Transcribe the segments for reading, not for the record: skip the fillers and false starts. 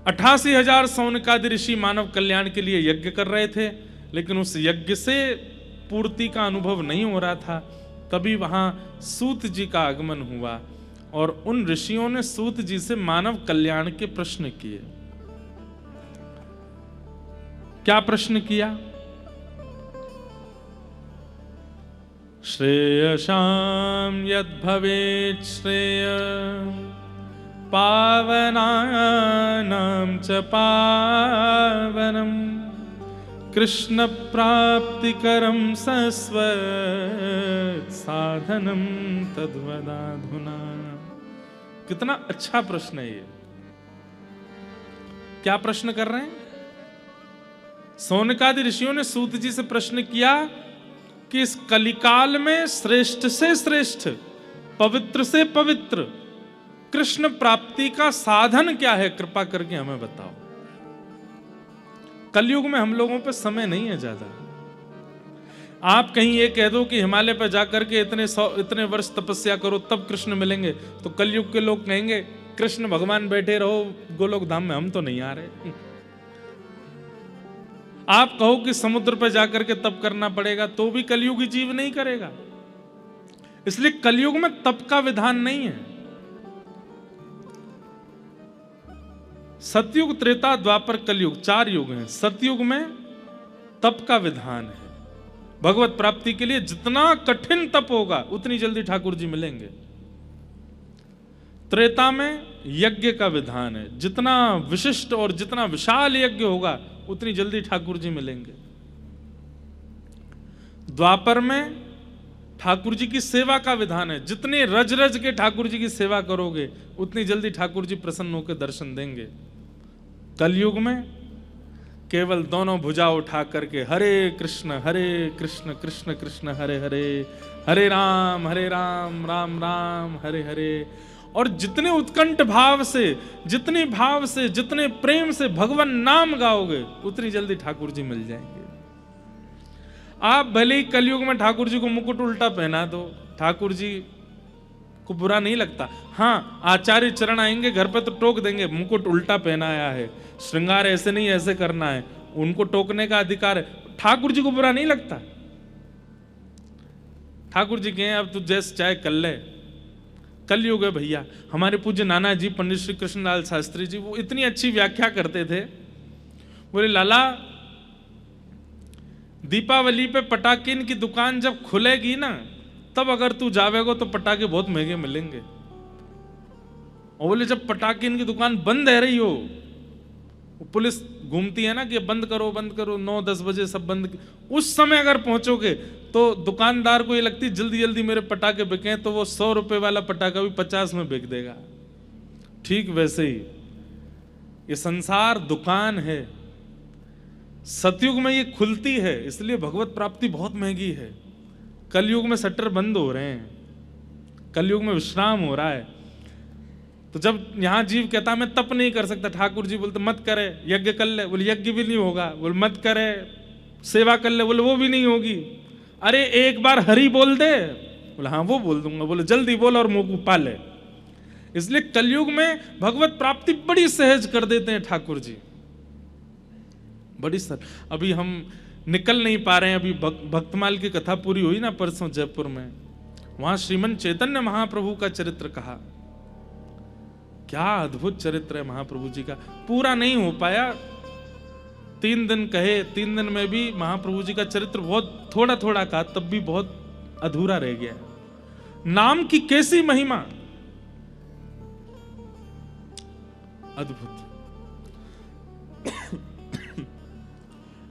88,000 सौनकादि ऋषि मानव कल्याण के लिए यज्ञ कर रहे थे, लेकिन उस यज्ञ से पूर्ति का अनुभव नहीं हो रहा था। तभी वहां सूत जी का आगमन हुआ और उन ऋषियों ने सूत जी से मानव कल्याण के प्रश्न किए। क्या प्रश्न किया? श्रेयसां यद् भवेत् श्रेय पावनानां च पावनम् कृष्ण प्राप्तिकरं सस्वत् साधनं तद्वदाधुना। कितना अच्छा प्रश्न है ये। क्या प्रश्न कर रहे हैं? सौनकादि ऋषियों ने सूत जी से प्रश्न किया कि इस कलिकाल में श्रेष्ठ से श्रेष्ठ, पवित्र से पवित्र कृष्ण प्राप्ति का साधन क्या है, कृपा करके हमें बताओ। कलयुग में हम लोगों पे समय नहीं है ज्यादा। आप कहीं ये कह दो कि हिमालय पर जाकर के इतने वर्ष तपस्या करो तब कृष्ण मिलेंगे, तो कलयुग के लोग कहेंगे कृष्ण भगवान बैठे रहो गोलोक धाम में, हम तो नहीं आ रहे। आप कहो कि समुद्र पर जाकर के तप करना पड़ेगा, तो भी कलयुगी जीव नहीं करेगा। इसलिए कलयुग में तप का विधान नहीं है। सतयुग, त्रेता, द्वापर, कलयुग 4 युग हैं। सतयुग में तप का विधान है। भगवत प्राप्ति के लिए जितना कठिन तप होगा उतनी जल्दी ठाकुर जी मिलेंगे। त्रेता में यज्ञ का विधान है। जितना विशिष्ट और जितना विशाल यज्ञ होगा उतनी जल्दी ठाकुर जी मिलेंगे। द्वापर में ठाकुर जी की सेवा का विधान है। जितने रज रज के ठाकुर जी की सेवा करोगे उतनी जल्दी ठाकुर जी प्रसन्न होकर दर्शन देंगे। कलयुग में केवल दोनों भुजा उठा करके हरे कृष्ण कृष्ण कृष्ण हरे हरे, हरे राम राम राम हरे हरे, और जितने उत्कंठ भाव से, जितने भाव से, जितने प्रेम से भगवान नाम गाओगे उतनी जल्दी ठाकुर जी मिल जाएंगे। आप भले ही कलयुग में ठाकुर जी को मुकुट उल्टा पहना दो, ठाकुर जी को बुरा नहीं लगता। हाँ, आचार्य चरण आएंगे घर पे तो टोक देंगे, मुकुट उल्टा पहनाया है, श्रृंगार ऐसे नहीं ऐसे करना है, उनको टोकने का अधिकार है। ठाकुर जी को बुरा नहीं लगता। ठाकुर जी कहें अब तू जैसे चाहे कर ले। कलयुग है भैया। हमारे पूज्य नाना जी पंडित श्री कृष्णलाल शास्त्री जी वो इतनी अच्छी व्याख्या करते थे। बोले लाला, दीपावली पे पटाकिन की दुकान जब खुलेगी ना तब अगर तू जावेगो तो पटाखे बहुत महंगे मिलेंगे। और बोले जब पटाकिन की दुकान बंद है रही हो, पुलिस घूमती है ना कि बंद करो 9-10 बजे सब बंद, उस समय अगर पहुंचोगे तो दुकानदार को ये लगती जल्दी जल्दी मेरे पटाखे बिके, तो वो 100 रुपए वाला पटाखा भी 50 में बिक देगा। ठीक वैसे ही ये संसार दुकान है। सतयुग में ये खुलती है, इसलिए भगवत प्राप्ति बहुत महंगी है। कलयुग में शटर बंद हो रहे हैं, कलयुग में विश्राम हो रहा है। तो जब यहां जीव कहता मैं तप नहीं कर सकता, ठाकुर जी बोलते मत करे, यज्ञ कर ले, बोले यज्ञ भी नहीं होगा। बोले मत करे, सेवा कर ले, बोले वो भी नहीं होगी। अरे एक बार हरि बोल दे, बोले हाँ वो बोल दूंगा। बोले जल्दी बोल और मुंह पा ले। इसलिए कलयुग में भगवत प्राप्ति बड़ी सहज कर देते हैं ठाकुर जी, बड़ी सर। अभी हम निकल नहीं पा रहे हैं। अभी भक्तमाल की कथा पूरी हुई ना परसों जयपुर में, वहां श्रीमन चैतन्य महाप्रभु का चरित्र कहा। क्या अद्भुत चरित्र है महाप्रभु जी का। पूरा नहीं हो पाया, 3 दिन कहे, 3 दिन में भी महाप्रभु जी का चरित्र बहुत थोड़ा थोड़ा कहा, तब भी बहुत अधूरा रह गया। नाम की कैसी महिमा, अद्भुत।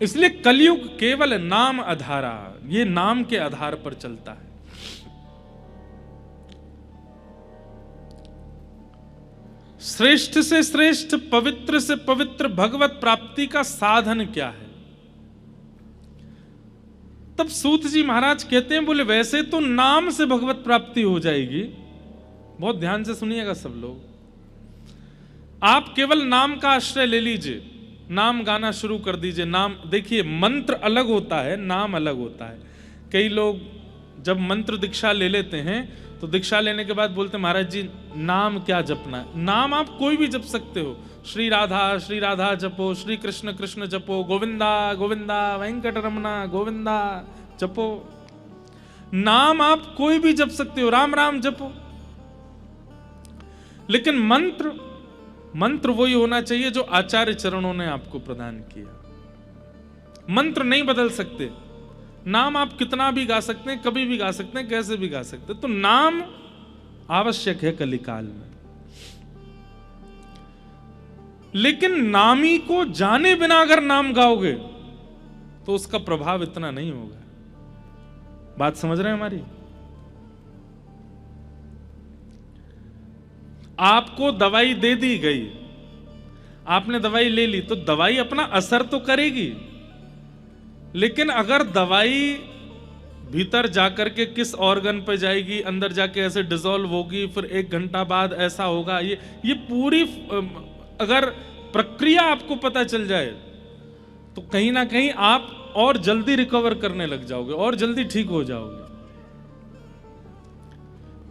इसलिए कलयुग केवल नाम आधारा, ये नाम के आधार पर चलता है। श्रेष्ठ से श्रेष्ठ, पवित्र से पवित्र भगवत प्राप्ति का साधन क्या है? तब सूत जी महाराज कहते हैं, बोले वैसे तो नाम से भगवत प्राप्ति हो जाएगी। बहुत ध्यान से सुनिएगा सब लोग। आप केवल नाम का आश्रय ले लीजिए, नाम गाना शुरू कर दीजिए। नाम देखिए, मंत्र अलग होता है, नाम अलग होता है। कई लोग जब मंत्र दीक्षा ले लेते हैं तो दीक्षा लेने के बाद बोलते महाराज जी नाम क्या जपना है? नाम आप कोई भी जप सकते हो। श्री राधा जपो, श्री कृष्ण कृष्ण जपो, गोविंदा गोविंदा वेंकट रमना गोविंदा जपो। नाम आप कोई भी जप सकते हो, राम राम जपो। लेकिन मंत्र वही होना चाहिए जो आचार्य चरणों ने आपको प्रदान किया। मंत्र नहीं बदल सकते। नाम आप कितना भी गा सकते हैं, कभी भी गा सकते हैं, कैसे भी गा सकते हैं। तो नाम आवश्यक है कलिकाल में। लेकिन नामी को जाने बिना अगर नाम गाओगे तो उसका प्रभाव इतना नहीं होगा। बात समझ रहे हैं हमारी? आपको दवाई दे दी गई, आपने दवाई ले ली, तो दवाई अपना असर तो करेगी, लेकिन अगर दवाई भीतर जाकर के किस ऑर्गन पे जाएगी, अंदर जाके ऐसे डिसॉल्व होगी, फिर 1 घंटा बाद ऐसा होगा, ये पूरी अगर प्रक्रिया आपको पता चल जाए तो कहीं ना कहीं आप और जल्दी रिकवर करने लग जाओगे और जल्दी ठीक हो जाओगे।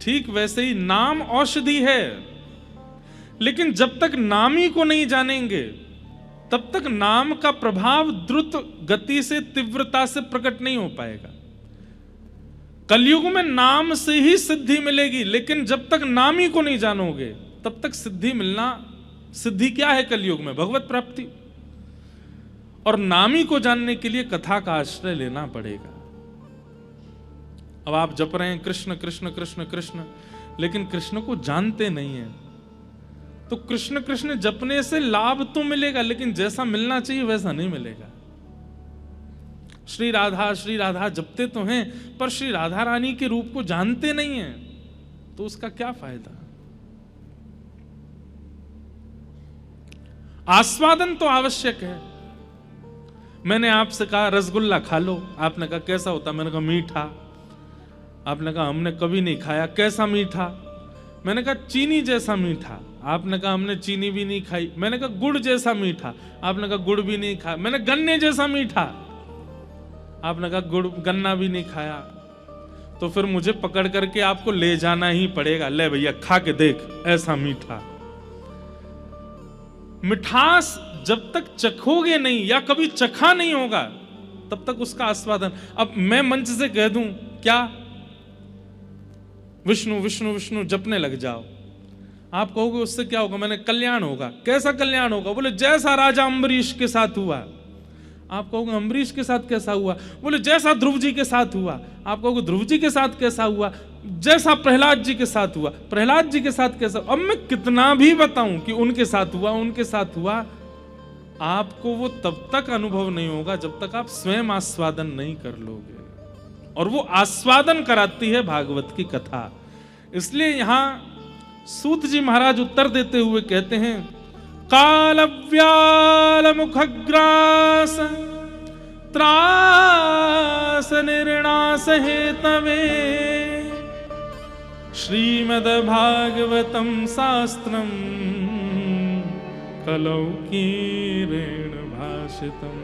ठीक वैसे ही नाम औषधि है, लेकिन जब तक नामी को नहीं जानेंगे तब तक नाम का प्रभाव द्रुत गति से, तीव्रता से प्रकट नहीं हो पाएगा। कलयुग में नाम से ही सिद्धि मिलेगी, लेकिन जब तक नामी को नहीं जानोगे तब तक सिद्धि मिलना, सिद्धि क्या है कलयुग में? भगवत प्राप्ति। और नामी को जानने के लिए कथा का आश्रय लेना पड़ेगा। अब आप जप रहे हैं कृष्ण कृष्ण कृष्ण कृष्ण, लेकिन कृष्ण को जानते नहीं है, तो कृष्ण कृष्ण जपने से लाभ तो मिलेगा, लेकिन जैसा मिलना चाहिए वैसा नहीं मिलेगा। श्री राधा जपते तो हैं, पर श्री राधा रानी के रूप को जानते नहीं हैं, तो उसका क्या फायदा? आस्वादन तो आवश्यक है। मैंने आपसे कहा रसगुल्ला खा लो, आपने कहा कैसा होता? मैंने कहा मीठा। आपने कहा हमने कभी नहीं खाया, कैसा मीठा? मैंने कहा चीनी जैसा मीठा। आपने कहा हमने चीनी भी नहीं खाई। मैंने कहा गुड़ जैसा मीठा। आपने कहा गुड़ भी नहीं खाया। मैंने गन्ने जैसा मीठा। आपने कहा गुड़ गन्ना भी नहीं खाया। तो फिर मुझे पकड़ करके आपको ले जाना ही पड़ेगा, ले भैया खा के देख, ऐसा मीठा। मिठास जब तक चखोगे नहीं या कभी चखा नहीं होगा तब तक उसका आस्वादन। अब मैं मंच से कह दूं क्या, विष्णु विष्णु विष्णु जपने लग जाओ, आप कहोगे उससे क्या होगा? मैंने कल्याण होगा। कैसा कल्याण होगा? बोले जैसा राजा अम्बरीश के साथ हुआ। आप कहोगे अम्बरीश के साथ कैसा हुआ? बोले जैसा ध्रुव जी के साथ हुआ। आप कहोगे ध्रुव जी के साथ कैसा हुआ? जैसा प्रहलाद जी के साथ हुआ। प्रहलाद जी के साथ कैसा? अब मैं कितना भी बताऊं कि उनके साथ हुआ, उनके साथ हुआ, आपको वो तब तक अनुभव नहीं होगा जब तक आप स्वयं आस्वादन नहीं कर लोगे। और वो आस्वादन कराती है भागवत की कथा। इसलिए यहां सूत जी महाराज उत्तर देते हुए कहते हैं, कालव्याल मुखग्रास त्रास निर्णास हेतवे श्रीमद् भागवतम शास्त्रम कलौ कीरेण भाषितम।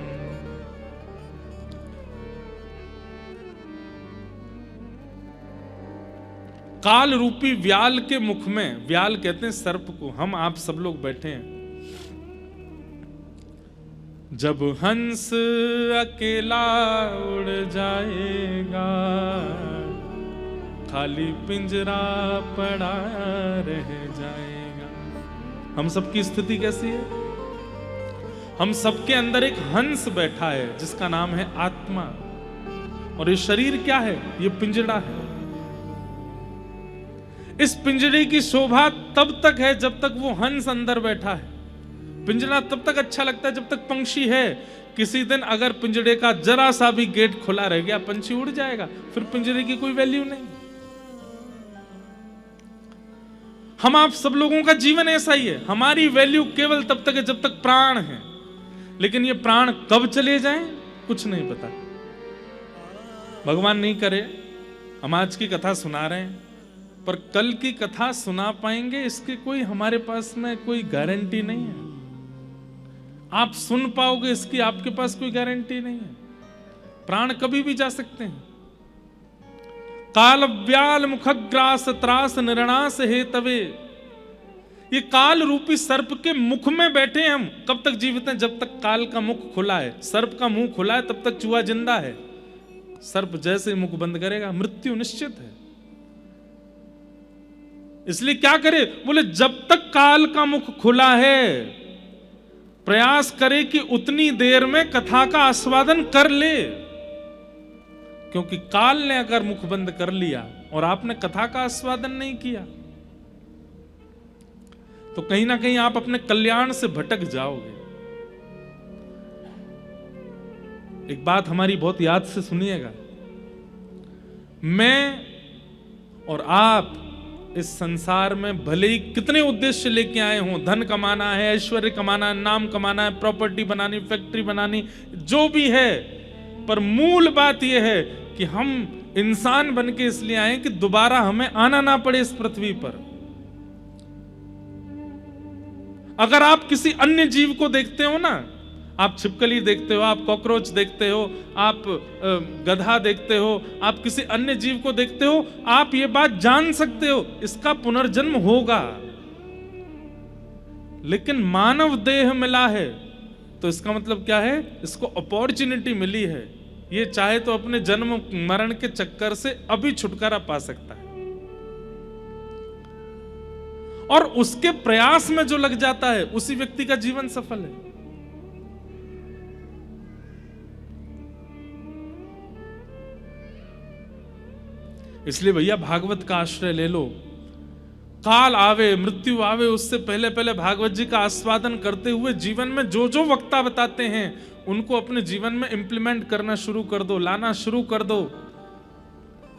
काल रूपी व्याल के मुख में, व्याल कहते हैं सर्प को, हम आप सब लोग बैठे हैं। जब हंस अकेला उड़ जाएगा, खाली पिंजरा पड़ा रह जाएगा। हम सबकी स्थिति कैसी है? हम सबके अंदर एक हंस बैठा है जिसका नाम है आत्मा, और ये शरीर क्या है? ये पिंजरा है। इस पिंजरे की शोभा तब तक है जब तक वो हंस अंदर बैठा है। पिंजरा तब तक अच्छा लगता है जब तक पंछी है। किसी दिन अगर पिंजरे का जरा सा भी गेट खुला रह गया, पंछी उड़ जाएगा, फिर पिंजरे की कोई वैल्यू नहीं। हम आप सब लोगों का जीवन ऐसा ही है। हमारी वैल्यू केवल तब तक है जब तक प्राण है, लेकिन ये प्राण कब चले जाएं कुछ नहीं पता। भगवान नहीं करे, हम आज की कथा सुना रहे हैं, पर कल की कथा सुना पाएंगे इसके कोई हमारे पास में कोई गारंटी नहीं है। आप सुन पाओगे इसकी आपके पास कोई गारंटी नहीं है। प्राण कभी भी जा सकते हैं। काल व्याल मुखग्रास त्रास निर्णास हे तवे। ये काल रूपी सर्प के मुख में बैठे हैं हम। कब तक जीवित हैं? जब तक काल का मुख खुला है। सर्प का मुंह खुला है तब तक चूहा जिंदा है। सर्प जैसे मुख बंद करेगा मृत्यु निश्चित है। इसलिए क्या करे? बोले जब तक काल का मुख खुला है प्रयास करे कि उतनी देर में कथा का आस्वादन कर ले, क्योंकि काल ने अगर मुख बंद कर लिया और आपने कथा का आस्वादन नहीं किया तो कहीं ना कहीं आप अपने कल्याण से भटक जाओगे। एक बात हमारी बहुत याद से सुनिएगा। मैं और आप इस संसार में भले ही कितने उद्देश्य लेके आए हों, धन कमाना है, ऐश्वर्य कमाना है, नाम कमाना है, प्रॉपर्टी बनानी, फैक्ट्री बनानी, जो भी है, पर मूल बात यह है कि हम इंसान बन के इसलिए आए कि दोबारा हमें आना ना पड़े इस पृथ्वी पर। अगर आप किसी अन्य जीव को देखते हो ना, आप छिपकली देखते हो, आप कॉकरोच देखते हो, आप गधा देखते हो, आप किसी अन्य जीव को देखते हो, आप ये बात जान सकते हो इसका पुनर्जन्म होगा। लेकिन मानव देह मिला है तो इसका मतलब क्या है? इसको अपॉर्चुनिटी मिली है। ये चाहे तो अपने जन्म मरण के चक्कर से अभी छुटकारा पा सकता है, और उसके प्रयास में जो लग जाता है उसी व्यक्ति का जीवन सफल है। इसलिए भैया भागवत का आश्रय ले लो। काल आवे, मृत्यु आवे, उससे पहले पहले भागवत जी का आस्वादन करते हुए जीवन में जो जो वक्ता बताते हैं उनको अपने जीवन में इंप्लीमेंट करना शुरू कर दो, लाना शुरू कर दो,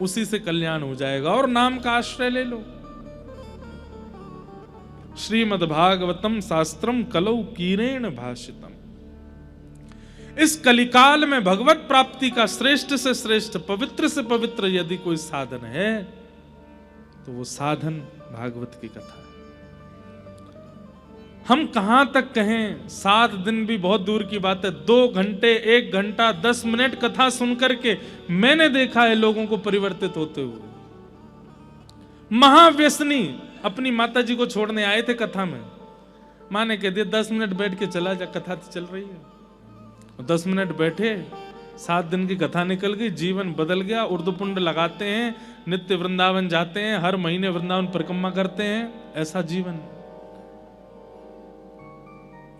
उसी से कल्याण हो जाएगा। और नाम का आश्रय ले लो। श्रीमद् भागवतम शास्त्रम कलौ कीरेण भाषितम। इस कलिकाल में भगवत प्राप्ति का श्रेष्ठ से श्रेष्ठ, पवित्र से पवित्र यदि कोई साधन है तो वो साधन भागवत की कथा है। हम कहां तक कहें, 7 दिन भी बहुत दूर की बात है। 2 घंटे, 1 घंटा, 10 मिनट कथा सुनकर के मैंने देखा है लोगों को परिवर्तित होते हुए। महाव्यसनी अपनी माता जी को छोड़ने आए थे कथा में, मां ने कह दिया 10 मिनट बैठ के चला जा, कथा तो चल रही है। 10 मिनट बैठे, 7 दिन की कथा निकल गई, जीवन बदल गया। उर्दू पुंड लगाते हैं, नित्य वृंदावन जाते हैं, हर महीने वृंदावन परिक्रमा करते हैं। ऐसा जीवन,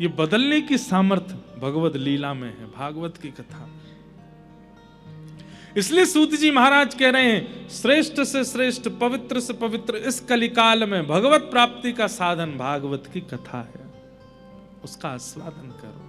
ये बदलने की सामर्थ्य भगवत लीला में है, भागवत की कथा। इसलिए सूत जी महाराज कह रहे हैं श्रेष्ठ से श्रेष्ठ, पवित्र से पवित्र इस कलिकाल में भगवत प्राप्ति का साधन भागवत की कथा है, उसका आस्वादन करो।